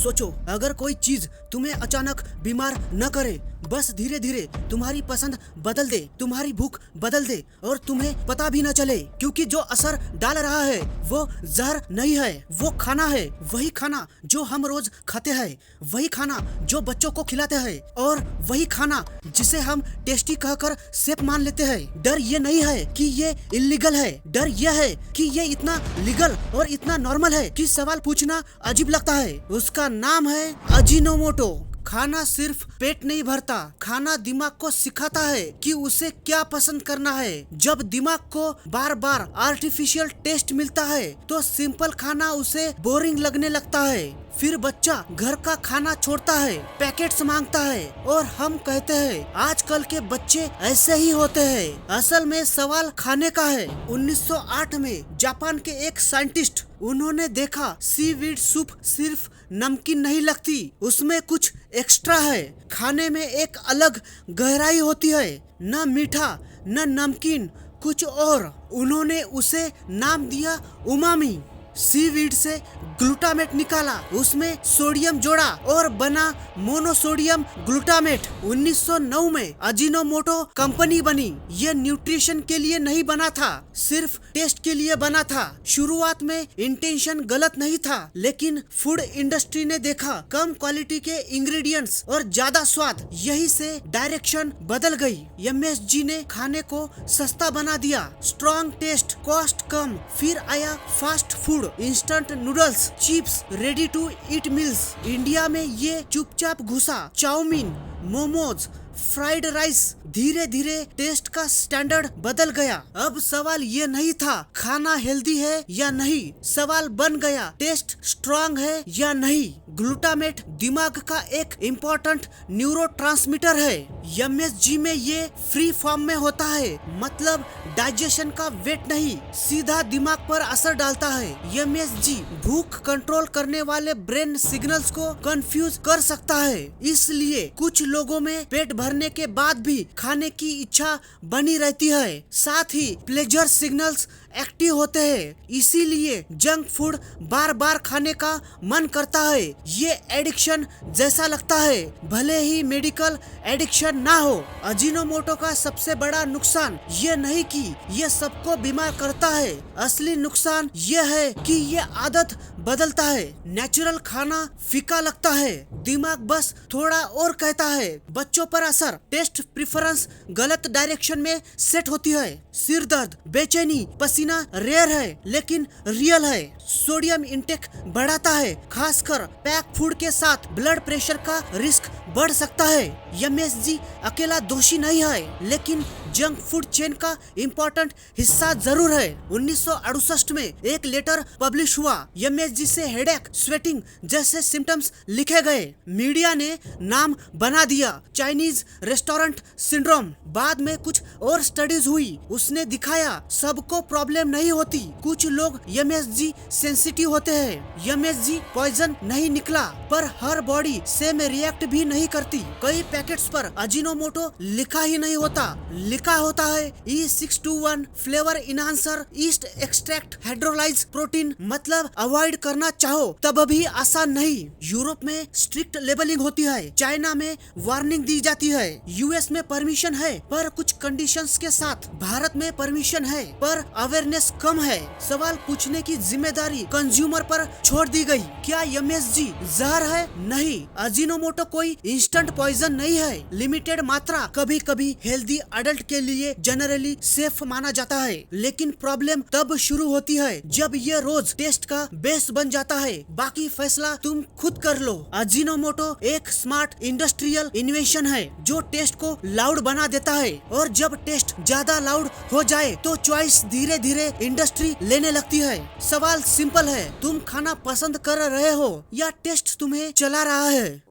सोचो, अगर कोई चीज तुम्हें अचानक बीमार न करे, बस धीरे धीरे तुम्हारी पसंद बदल दे, तुम्हारी भूख बदल दे और तुम्हें पता भी न चले, क्योंकि जो असर डाल रहा है वो जहर नहीं है, वो खाना है। वही खाना जो हम रोज खाते हैं, वही खाना जो बच्चों को खिलाते हैं और वही खाना जिसे हम टेस्टी कहकर सेफ मान लेते हैं। डर ये नहीं है कि ये इलीगल है, डर ये है कि ये इतना लीगल और इतना नॉर्मल है कि सवाल पूछना अजीब लगता है। उसका नाम है अजीनोमोटो। खाना सिर्फ पेट नहीं भरता, खाना दिमाग को सिखाता है कि उसे क्या पसंद करना है। जब दिमाग को बार बार आर्टिफिशियल टेस्ट मिलता है तो सिंपल खाना उसे बोरिंग लगने लगता है। फिर बच्चा घर का खाना छोड़ता है, पैकेट्स मांगता है और हम कहते हैं आजकल के बच्चे ऐसे ही होते हैं। असल में सवाल खाने का है। 1908 में जापान के एक साइंटिस्ट, उन्होंने देखा सीवीड सूप सिर्फ नमकीन नहीं लगती, उसमें कुछ एक्स्ट्रा है। खाने में एक अलग गहराई होती है, न मीठा न नमकीन, कुछ और। उन्होंने उसे नाम दिया उमामी। सीवीड से ग्लूटामेट निकाला, उसमें सोडियम जोड़ा और बना मोनोसोडियम ग्लूटामेट। 1909 में अजीनोमोटो कंपनी बनी। ये न्यूट्रिशन के लिए नहीं बना था, सिर्फ टेस्ट के लिए बना था। शुरुआत में इंटेंशन गलत नहीं था, लेकिन फूड इंडस्ट्री ने देखा कम क्वालिटी के इंग्रेडिएंट्स और ज्यादा स्वाद, यही से डायरेक्शन बदल गई। एमएसजी ने खाने को सस्ता बना दिया, स्ट्रॉन्ग टेस्ट, कॉस्ट कम। फिर आया fast food, instant noodles, chips, ready to eat meals. India में ये चुपचाप घुसा। Chowmein, momos, fried rice. धीरे धीरे टेस्ट का स्टैंडर्ड बदल गया। अब सवाल ये नहीं था खाना हेल्दी है या नहीं, सवाल बन गया टेस्ट स्ट्रॉन्ग है या नहीं। ग्लूटामेट दिमाग का एक इम्पोर्टेंट न्यूरोट्रांसमीटर है। एमएसजी में ये फ्री फॉर्म में होता है, मतलब डाइजेशन का वेट नहीं, सीधा दिमाग पर असर डालता है। एमएसजी भूख कंट्रोल करने वाले ब्रेन सिग्नल्स को कंफ्यूज कर सकता है, इसलिए कुछ लोगों में पेट भरने के बाद भी खाने की इच्छा बनी रहती है, साथ ही प्लेजर सिग्नल्स एक्टिव होते हैं, इसीलिए जंक फूड बार बार खाने का मन करता है। ये एडिक्शन जैसा लगता है, भले ही मेडिकल एडिक्शन ना हो। अजीनोमोटो का सबसे बड़ा नुकसान ये नहीं कि ये सबको बीमार करता है, असली नुकसान ये है कि ये आदत बदलता है। नेचुरल खाना फीका लगता है, दिमाग बस थोड़ा और कहता है। बच्चों पर असर, टेस्ट प्रेफरेंस गलत डायरेक्शन में सेट होती है। सिर दर्द, बेचैनी, पसीना रेयर है लेकिन रियल है। सोडियम इंटेक बढ़ाता है, खासकर पैक फूड के साथ ब्लड प्रेशर का रिस्क बढ़ सकता है। एमएसजी अकेला दोषी नहीं है, लेकिन जंक फूड चेन का इम्पोर्टेंट हिस्सा जरूर है। 1968 में एक लेटर पब्लिश हुआ, एमएसजी से हेडेक, स्वेटिंग जैसे सिम्टम्स लिखे गए। मीडिया ने नाम बना दिया चाइनीज रेस्टोरेंट सिंड्रोम। बाद में कुछ और स्टडीज हुई, उसने दिखाया सबको प्रॉब्लम नहीं होती, कुछ लोग एमएसजी सेंसिटिव होते हैं। एमएसजी पॉइजन नहीं निकला, पर हर बॉडी सेम रिएक्ट भी नहीं करती। कई पैकेट्स पर अजीनोमोटो लिखा ही नहीं होता, लिखा होता है E621 flavour enhancer, yeast extract, hydrolyse protein. मतलब अवॉइड करना चाहो तब भी आसान नहीं। यूरोप में स्ट्रिक्ट लेबलिंग होती है, चाइना में वार्निंग दी जाती है, यूएस में परमिशन है पर कुछ कंडीशंस के साथ, भारत में परमिशन है पर अवेयरनेस कम है। सवाल पूछने की जिम्मेदारी कंज्यूमर पर छोड़ दी गई। क्या एमएसजी जहर है? नहीं। अजीनोमोटो कोई इंस्टेंट पॉइजन नहीं है, लिमिटेड मात्रा कभी कभी हेल्दी अडल्ट के लिए जनरली सेफ माना जाता है, लेकिन प्रॉब्लम तब शुरू होती है जब ये रोज टेस्ट का बेस बन जाता है। बाकी फैसला तुम खुद कर लो। अजीनोमोटो एक स्मार्ट इंडस्ट्रियल इन्वेंशन है जो टेस्ट को लाउड बना देता है, और जब टेस्ट ज्यादा लाउड हो जाए तो चॉइस धीरे धीरे इंडस्ट्री लेने लगती है। सवाल सिंपल है, तुम खाना पसंद कर रहे हो या टेस्ट तुम्हें चला रहा है?